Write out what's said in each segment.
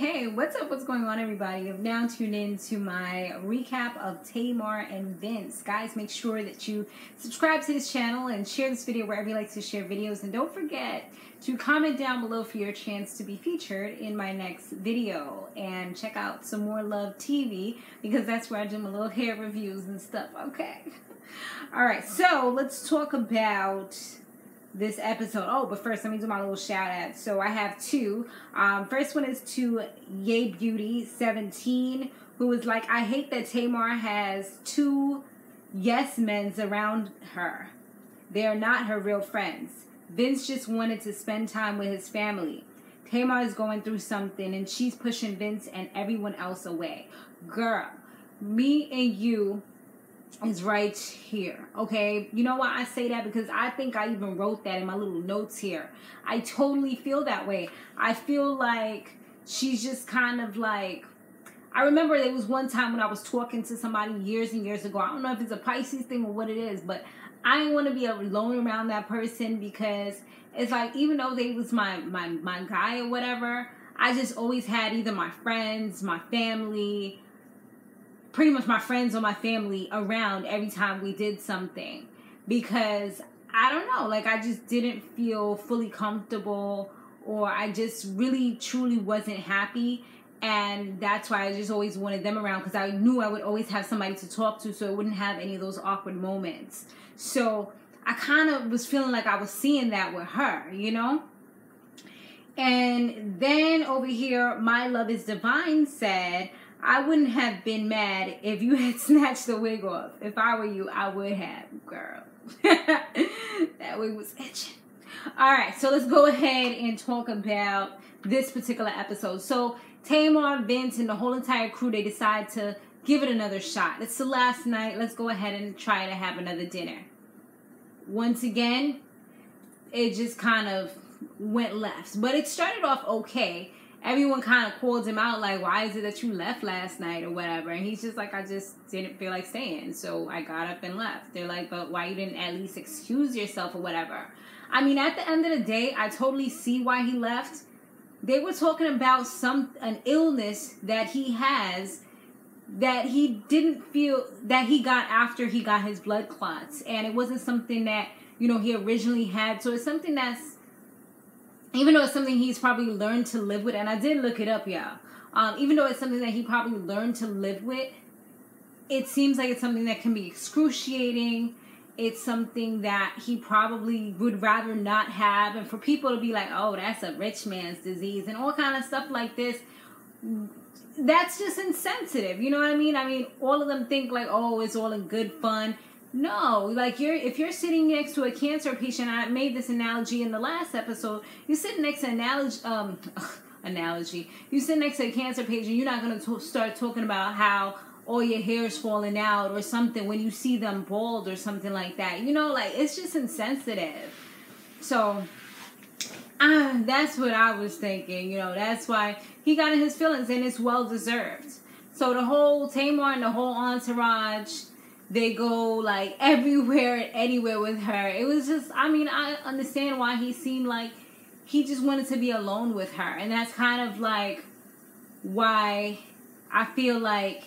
Hey, what's up? What's going on, everybody? You've now tuned in to my recap of Tamar and Vince. Guys, make sure that you subscribe to this channel and share this video wherever you like to share videos. And don't forget to comment down below for your chance to be featured in my next video. And check out Some More Love TV, because that's where I do my little hair reviews and stuff, okay? Alright, so let's talk about this episode. Oh, but first, let me do my little shout out. So I have two. First one is to Yay Beauty 17, who was like, I hate that Tamar has two yes men's around her. They are not her real friends. Vince just wanted to spend time with his family. Tamar is going through something and she's pushing Vince and everyone else away. Girl, me and you is right here, okay? You know why I say that? Because I think I even wrote that in my little notes here. I totally feel that way. I feel like she's just kind of like, I remember there was one time when I was talking to somebody years and years ago. I don't know if it's a Pisces thing or what it is, but I didn't want to be alone around that person, because it's like, even though they was my guy or whatever, I just always had either my friends, my family, pretty much my friends or my family around every time we did something, because I don't know, like I just didn't feel fully comfortable, or I just really truly wasn't happy, and that's why I just always wanted them around, because I knew I would always have somebody to talk to, so I wouldn't have any of those awkward moments. So I kind of was feeling like I was seeing that with her, you know? And then over here, My Love is Divine said, I wouldn't have been mad if you had snatched the wig off. If I were you, I would have, girl. That wig was itching. Alright, so let's go ahead and talk about this particular episode. So Tamar, Vince, and the whole entire crew, they decide to give it another shot. It's the last night. Let's go ahead and try to have another dinner. Once again, it just kind of went left. But it started off okay. Everyone kind of called him out, like, why is it that you left last night or whatever? And he's just like, I just didn't feel like staying, so I got up and left. They're like, but why you didn't at least excuse yourself or whatever? I mean, at the end of the day, I totally see why he left. They were talking about an illness that he has that he didn't feel that he got after he got his blood clots. And it wasn't something that, you know, he originally had. So it's something that's, even though it's something he's probably learned to live with, and I did look it up, y'all. Even though it's something that he probably learned to live with, it seems like it's something that can be excruciating. It's something that he probably would rather not have. And for people to be like, oh, that's a rich man's disease and all kind of stuff like this, that's just insensitive. You know what I mean? I mean, all of them think like, oh, it's all in good fun. No, like if you're sitting next to a cancer patient, I made this analogy in the last episode. You sit next to You sit next to a cancer patient, you're not going to start talking about how all your hair is falling out or something when you see them bald or something like that. You know, like it's just insensitive. So that's what I was thinking. You know, that's why he got in his feelings, and it's well deserved. So the whole Tamar and the whole entourage, they go like everywhere and anywhere with her. It was just, I mean, I understand why he seemed like he just wanted to be alone with her. And that's kind of like why I feel like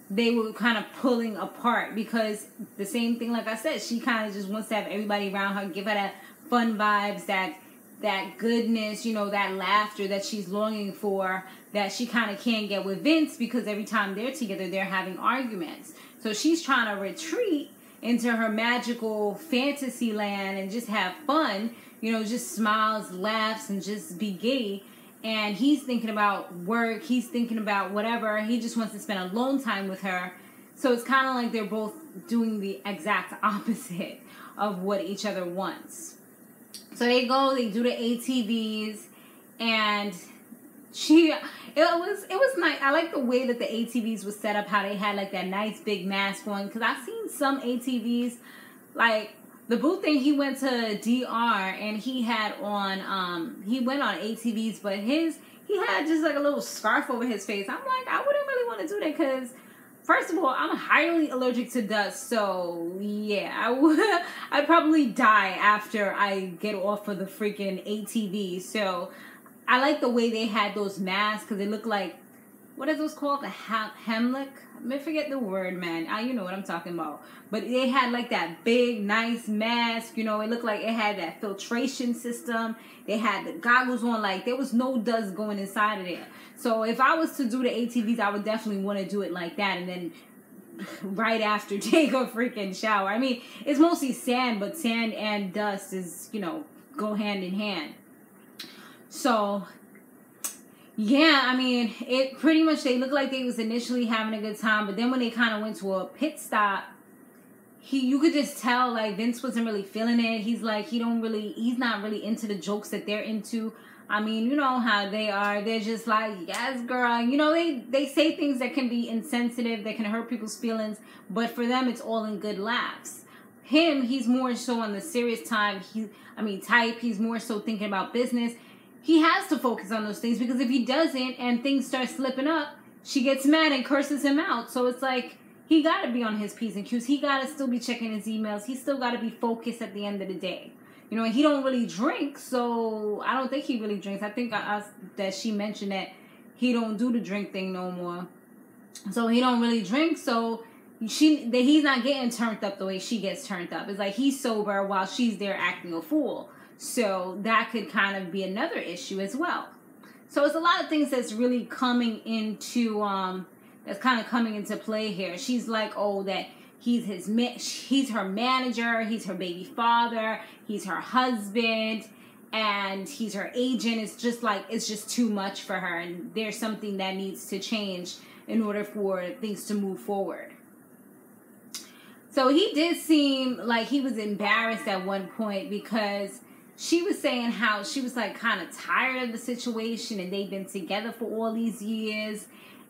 they were kind of pulling apart, because the same thing, like I said, she kind of just wants to have everybody around her, give her that fun vibes, that goodness, you know, that laughter that she's longing for, that she kind of can't get with Vince, because every time they're together, they're having arguments. So she's trying to retreat into her magical fantasy land and just have fun, you know, just smiles, laughs, and just be giddy. And he's thinking about work. He's thinking about whatever. He just wants to spend alone time with her. So it's kind of like they're both doing the exact opposite of what each other wants. So they go, they do the ATVs, and it was nice. I like the way that the ATVs was set up, how they had like that nice big mask on, because I've seen some ATVs, like the boo thing, he went to DR and he had on, he went on ATVs, but he had just like a little scarf over his face. I'm like, I wouldn't really want to do that, because first of all, I'm highly allergic to dust, so yeah, I'd probably die after I get off of the freaking ATV. So I like the way they had those masks because they look like, what are those called? The Hemlock? I forget the word, man. You know what I'm talking about. But they had like that big, nice mask. You know, it looked like it had that filtration system. They had the goggles on. Like, there was no dust going inside of there. So if I was to do the ATVs, I would definitely want to do it like that. And then right after, take a freaking shower. I mean, it's mostly sand, but sand and dust is, you know, go hand in hand. So yeah, I mean, it pretty much, they looked like they was initially having a good time, but then when they kind of went to a pit stop, you could just tell, like, Vince wasn't really feeling it. He's like, he's not really into the jokes that they're into. I mean, you know how they are. They're just like, yes, girl. You know, they say things that can be insensitive, that can hurt people's feelings, but for them, it's all in good laughs. Him, he's more so on the serious type. He's more so thinking about business. He has to focus on those things, because if he doesn't and things start slipping up, she gets mad and curses him out. So it's like, he got to be on his P's and Q's. He got to still be checking his emails. He still got to be focused at the end of the day. You know, and he don't really drink, so I don't think he really drinks. I think that she mentioned that he don't do the drink thing no more. So he don't really drink, so he's not getting turned up the way she gets turned up. It's like he's sober while she's there acting a fool. So that could kind of be another issue as well. So it's a lot of things that's really coming into play here. She's like, oh, that he's her manager, he's her baby father, he's her husband, and he's her agent. It's just too much for her, and there's something that needs to change in order for things to move forward. So he did seem like he was embarrassed at one point, because she was saying how she was like kind of tired of the situation, and they've been together for all these years,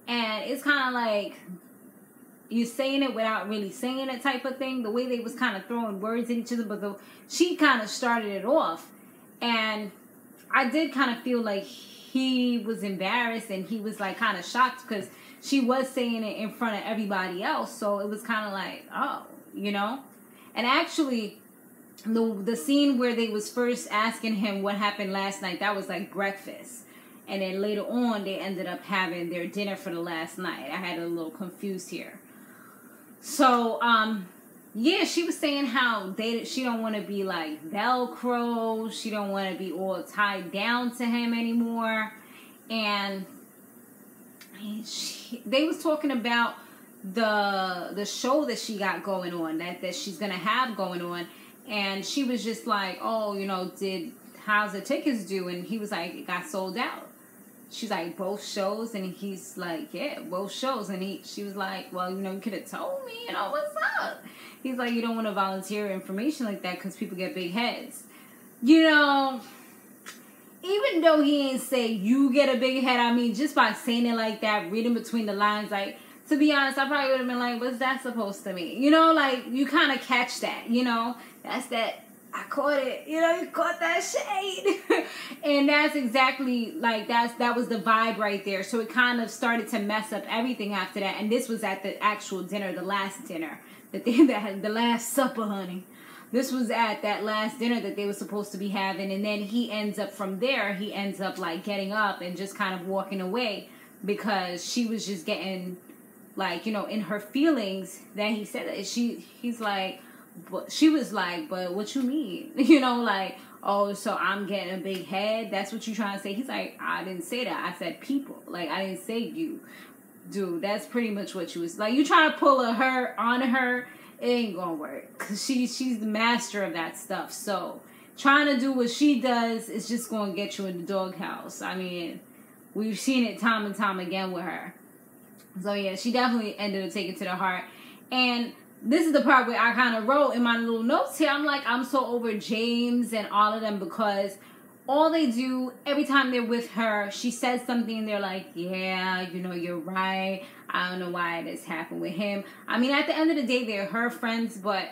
and it's kind of like you're saying it without really saying it type of thing. The way they was kind of throwing words at each other, but she kind of started it off, and I did kind of feel like he was embarrassed, and he was like kind of shocked, because she was saying it in front of everybody else. So it was kind of like, oh, you know. And actually, the scene where they was first asking him what happened last night, that was like breakfast. And then later on, they ended up having their dinner for the last night. I had a little confused here. So, yeah, she was saying how she don't want to be like Velcro. She don't want to be all tied down to him anymore. And they was talking about the show that she got going on, that she's going to have going on. And she was just like, oh, you know, how's the tickets do? And he was like, it got sold out. She's like, both shows? And he's like, yeah, both shows. And she was like, well, you know, you could have told me, you know, what's up? He's like, you don't want to volunteer information like that because people get big heads. You know, even though he ain't say you get a big head, I mean, just by saying it like that, reading between the lines, like, to be honest, I probably would have been like, what's that supposed to mean? You know, like, you kind of catch that, you know? That's that, I caught it, you know, you caught that shade. And that's exactly, like, that was the vibe right there. So it kind of started to mess up everything after that. And this was at the actual dinner, the last dinner, that had the last supper, honey. This was at that last dinner that they were supposed to be having. And then he ends up, like, getting up and just kind of walking away, because she was just getting, like, you know, in her feelings that he said that. He's like, but she was like, but what you mean? You know, like, oh, so I'm getting a big head? That's what you trying to say? He's like, I didn't say that. I said people. Like, I didn't say you. Dude, that's pretty much what you was like. You trying to pull her on her, it ain't gonna work. Because she's the master of that stuff. So trying to do what she does is just gonna get you in the doghouse. I mean, we've seen it time and time again with her. So yeah, she definitely ended up taking it to the heart. And this is the part where I kind of wrote in my little notes here. I'm like, I'm so over James and all of them, because all they do, every time they're with her, she says something and they're like, yeah, you know, you're right. I don't know why this happened with him. I mean, at the end of the day, they're her friends, but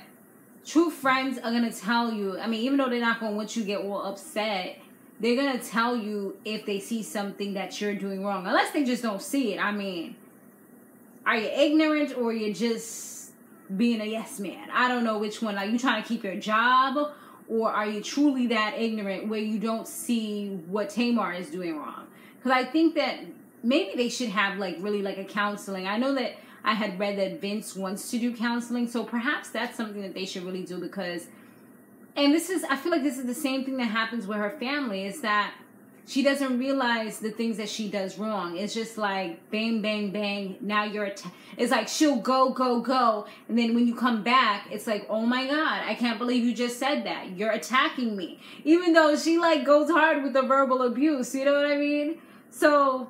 true friends are going to tell you, I mean, even though they're not going to want you to get all upset, they're going to tell you if they see something that you're doing wrong, unless they just don't see it. I mean, are you ignorant or you're just being a yes man? I don't know which one. Like, you trying to keep your job, Or are you truly that ignorant where you don't see what Tamar is doing wrong? Because I think that maybe they should have like really like a counseling. I know that I had read that Vince wants to do counseling, so perhaps that's something that they should really do, because, and this is, I feel like this is the same thing that happens with her family, is that she doesn't realize the things that she does wrong. It's just like bang, bang, bang. Now you're, it's like she'll go, go, go. And then when you come back, it's like, oh my God, I can't believe you just said that. You're attacking me. Even though she like goes hard with the verbal abuse, you know what I mean? So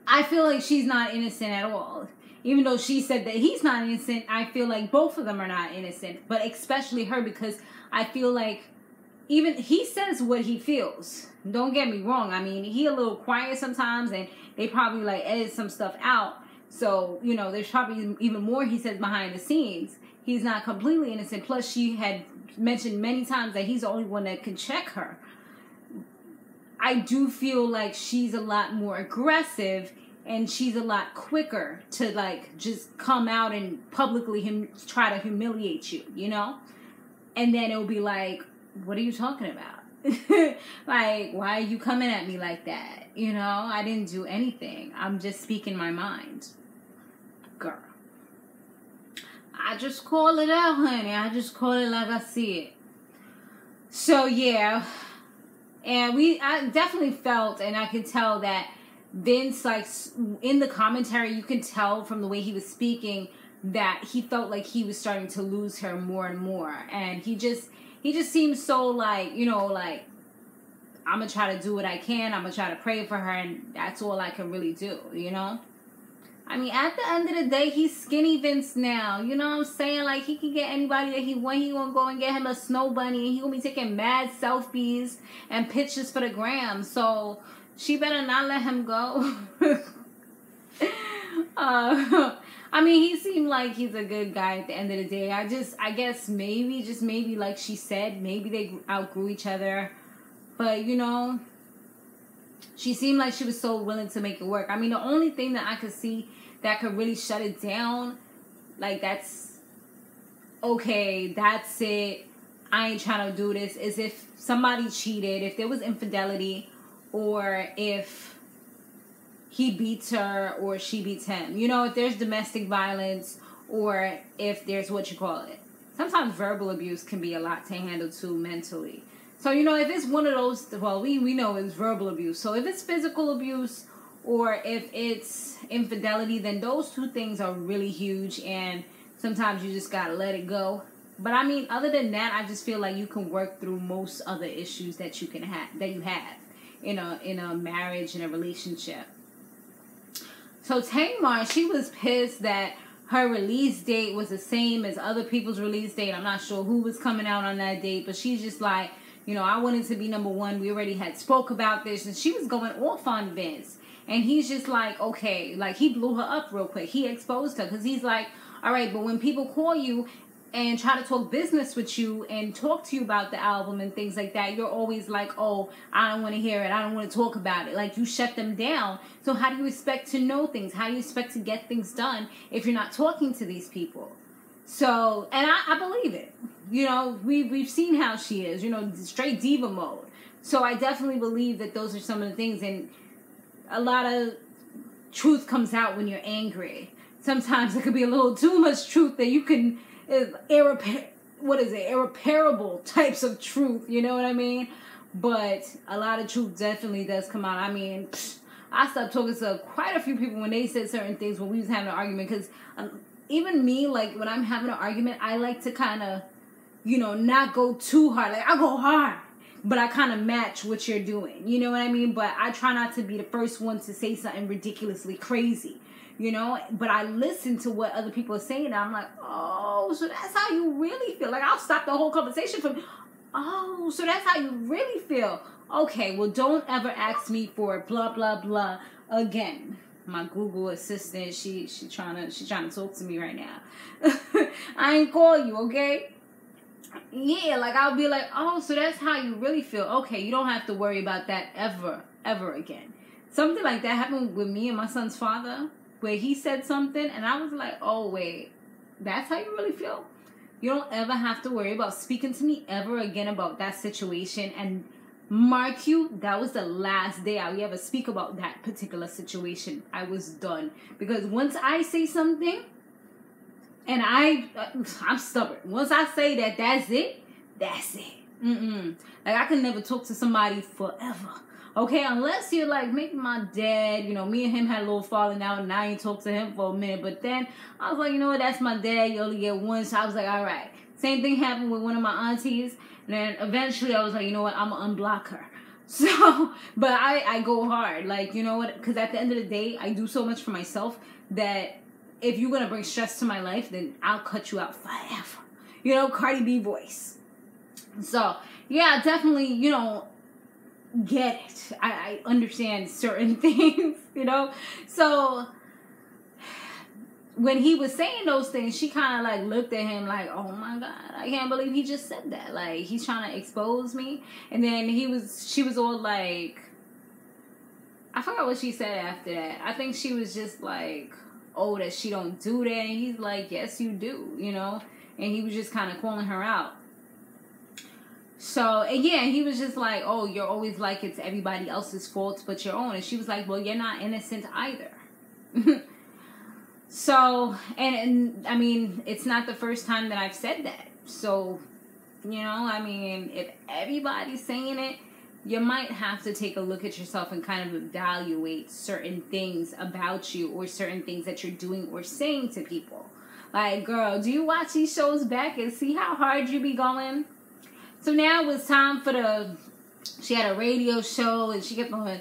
I feel like she's not innocent at all. Even though she said that he's not innocent, I feel like both of them are not innocent. But especially her, because I feel like even he says what he feels. Don't get me wrong. I mean, he a little quiet sometimes, and they probably like edit some stuff out. So, you know, there's probably even more he says behind the scenes. He's not completely innocent. Plus, she had mentioned many times that he's the only one that can check her. I do feel like she's a lot more aggressive, and she's a lot quicker to like just come out and publicly try to humiliate you, you know? And then it'll be like, what are you talking about? Like, why are you coming at me like that? You know, I didn't do anything. I'm just speaking my mind. Girl. I just call it out, honey. I just call it like I see it. So, yeah. And I definitely felt, and I could tell that Vince, like, in the commentary, you can tell from the way he was speaking that he felt like he was starting to lose her more and more. And he just seems so like, you know, like, I'm going to try to do what I can. I'm going to try to pray for her. And that's all I can really do, you know? I mean, at the end of the day, he's skinny Vince now. You know what I'm saying? Like, he can get anybody that he want. He going to go and get him a snow bunny. And he going to be taking mad selfies and pictures for the gram. So, she better not let him go. I mean, he seemed like he's a good guy at the end of the day. I guess maybe, like she said, maybe they outgrew each other. But, you know, she seemed like she was so willing to make it work. I mean, the only thing that I could see that could really shut it down, like, that's, okay, that's it, I ain't trying to do this, is if somebody cheated, if there was infidelity, or if he beats her or she beats him. You know, if there's domestic violence, or if there's sometimes verbal abuse can be a lot to handle too mentally. So, you know, if it's one of those, well, we know it's verbal abuse. So if it's physical abuse or if it's infidelity, then those two things are really huge, and sometimes you just gotta let it go. But I mean, other than that, I just feel like you can work through most other issues that you have in a marriage, in a relationship. So Tamar, she was pissed that her release date was the same as other people's release date. I'm not sure who was coming out on that date, but she's just like, you know, I wanted to be number one. We already had spoke about this, and she was going off on Vince. And he's just like, okay, like, he blew her up real quick. He exposed her, because he's like, all right, but when people call you and try to talk business with you and talk to you about the album and things like that, you're always like, oh, I don't want to hear it. I don't want to talk about it. Like, you shut them down. So how do you expect to know things? How do you expect to get things done if you're not talking to these people? So, and I believe it. You know, we've seen how she is, you know, straight diva mode. So I definitely believe that those are some of the things. And a lot of truth comes out when you're angry. Sometimes it could be a little too much truth that you can, irreparable types of truth, you know what I mean? But a lot of truth definitely does come out. I mean, I stopped talking to quite a few people when they said certain things when we was having an argument, because even me, like, when I'm having an argument, I like to kind of, you know, not go too hard. Like, I go hard, but I kind of match what you're doing. You know what I mean? But I try not to be the first one to say something ridiculously crazy, you know? But I listen to what other people are saying, and I'm like, oh, so that's how you really feel. Like, I'll stop the whole conversation from, oh, so that's how you really feel. Okay, well, don't ever ask me for blah, blah, blah again. My Google assistant, she trying to talk to me right now. I ain't call you, okay? Yeah, like, I'll be like, oh, so that's how you really feel. Okay, you don't have to worry about that ever again. Something like that happened with me and my son's father, where he said something, and I was like, oh, wait, that's how you really feel? You don't ever have to worry about speaking to me ever again about that situation. And mark you, that was the last day I would ever speak about that particular situation. I was done. Because once I say something, and I'm stubborn. Once I say that that's it, that's it. Like, I can never talk to somebody forever. Okay, unless you're like, maybe my dad, you know, me and him had a little falling out, and I ain't talked to him for a minute. But then I was like, you know what, that's my dad. You only get one. So I was like, all right. Same thing happened with one of my aunties. And then eventually I was like, you know what, I'm going to unblock her. So, but I go hard. Like, you know what, because at the end of the day, I do so much for myself that if you're going to bring stress to my life, then I'll cut you out forever. You know, Cardi B voice. So, yeah, definitely, you know, get it. I understand certain things, you know. So when he was saying those things, she kind of like looked at him like, oh my God, I can't believe he just said that. Like, he's trying to expose me. And then she was all like, I forgot what she said after that. I think she was just like, oh, that she don't do that. And he's like, yes, you do, you know. And he was just kind of calling her out. So, and yeah, he was just like, oh, you're always like it's everybody else's fault but your own. And she was like, well, you're not innocent either. So, and I mean, it's not the first time that I've said that. So, you know, I mean, if everybody's saying it, you might have to take a look at yourself and kind of evaluate certain things about you or certain things that you're doing or saying to people. Like, girl, do you watch these shows back and see how hard you be going? So now it's time for she had a radio show and she kept going,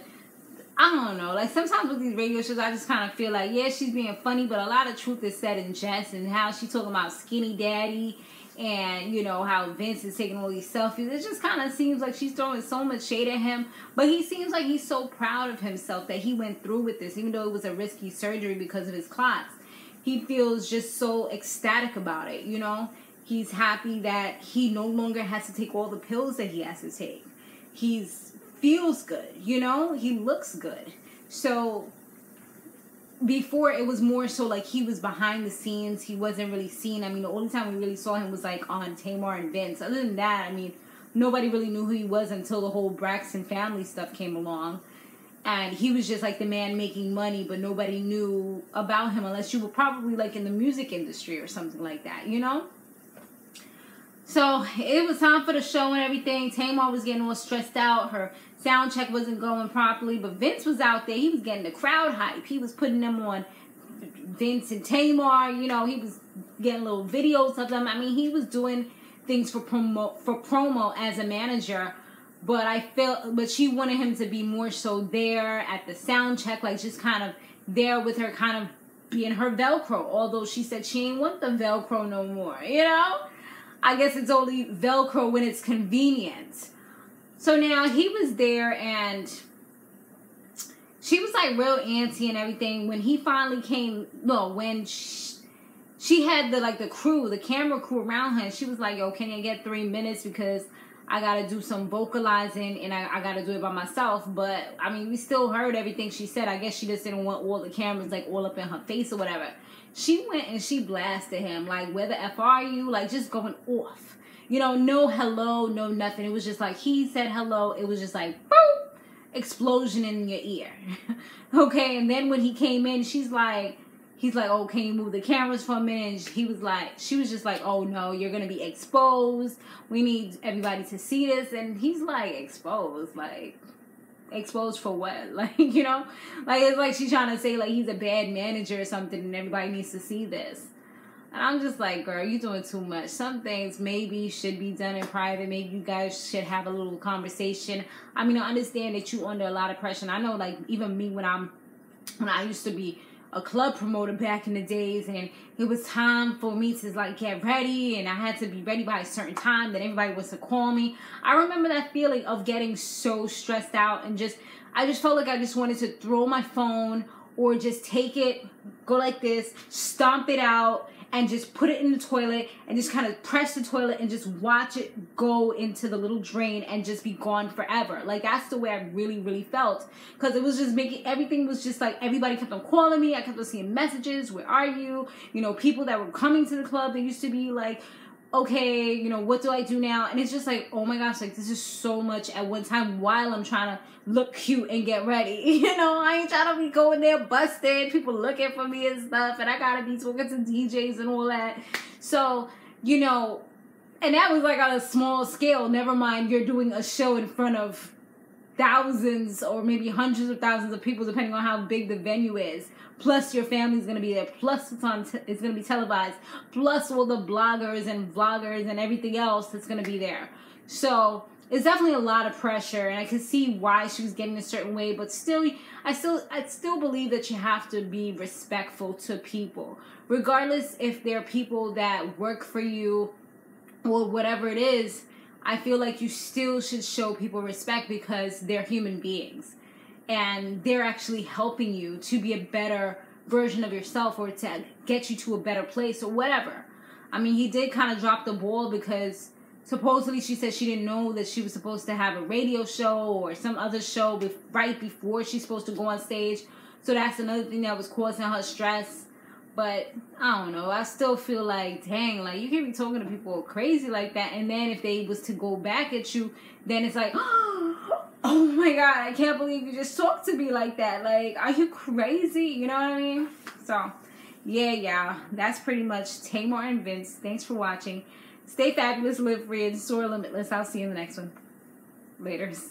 I don't know, like sometimes with these radio shows I just kind of feel like, yeah, she's being funny, but a lot of truth is said in jest, and how she's talking about skinny daddy and, you know, how Vince is taking all these selfies. It just kind of seems like she's throwing so much shade at him, but he seems like he's so proud of himself that he went through with this, even though it was a risky surgery because of his clots. He feels just so ecstatic about it, you know. He's happy that he no longer has to take all the pills that he has to take. He feels good, you know? He looks good. So before, it was more so like he was behind the scenes. He wasn't really seen. I mean, the only time we really saw him was like on Tamar and Vince. Other than that, I mean, nobody really knew who he was until the whole Braxton family stuff came along. And he was just like the man making money, but nobody knew about him unless you were probably like in the music industry or something like that, you know? So it was time for the show and everything. Tamar was getting all stressed out. Her sound check wasn't going properly, but Vince was out there. He was getting the crowd hype. He was putting them on, Vince and Tamar. You know, he was getting little videos of them. I mean, he was doing things for promo as a manager. But she wanted him to be more so there at the sound check, like just kind of there with her, kind of being her Velcro. Although she said she ain't want the Velcro no more, you know? I guess it's only Velcro when it's convenient. So now he was there, and she was like real antsy and everything. When he finally came, when she had the crew, the camera crew around her, and she was like, yo, can you get 3 minutes because I got to do some vocalizing and I got to do it by myself. But, I mean, we still heard everything she said. I guess she just didn't want all the cameras, like, all up in her face or whatever. She went and she blasted him, like, where the F are you? Like, just going off. You know, no hello, no nothing. It was just like, he said hello. It was just like, boom, explosion in your ear. Okay, and then when he came in, he's like, oh, can you move the cameras for a minute? And she was just like, oh no, you're going to be exposed. We need everybody to see this. And he's like, exposed? Like, exposed for what? Like, you know, like, it's like she's trying to say like he's a bad manager or something and everybody needs to see this. And I'm just like, girl, you're doing too much. Some things maybe should be done in private. Maybe you guys should have a little conversation. I mean, I understand that you're under a lot of pressure. And I know, like, even me when I used to be a club promoter back in the days, and it was time for me to like get ready, and I had to be ready by a certain time that everybody was to call me. I remember that feeling of getting so stressed out, and I just felt like I just wanted to throw my phone or just take it, go like this, stomp it out, and just put it in the toilet and just kind of press the toilet and just watch it go into the little drain and just be gone forever. Like, that's the way I really, really felt. Because it was just everything was just like, everybody kept on calling me. I kept on seeing messages. Where are you? You know, people that were coming to the club, they used to be like, okay, you know, what do I do now? And it's just like, oh my gosh, like, this is so much at one time while I'm trying to look cute and get ready. You know, I ain't trying to be going there busted, people looking for me and stuff, and I gotta be talking to DJs and all that. So, you know, and that was like on a small scale. Never mind, you're doing a show in front of thousands or maybe hundreds of thousands of people, depending on how big the venue is. Plus, your family's going to be there. Plus, it's going to be televised. Plus, all the bloggers and vloggers and everything else that's going to be there. So, it's definitely a lot of pressure. And I can see why she was getting a certain way. But still, I still believe that you have to be respectful to people. Regardless if they're people that work for you or whatever it is, I feel like you still should show people respect because they're human beings. And they're actually helping you to be a better version of yourself or to get you to a better place or whatever. I mean, he did kind of drop the ball because supposedly she said she didn't know that she was supposed to have a radio show or some other show right before she's supposed to go on stage. So that's another thing that was causing her stress. But I don't know. I still feel like, dang, like you can't be talking to people crazy like that. And then if they was to go back at you, then it's like, oh my God, I can't believe you just talked to me like that. Like, are you crazy? You know what I mean? So, yeah, that's pretty much Tamar and Vince. Thanks for watching. Stay fabulous, live free, and soar limitless. I'll see you in the next one. Laters.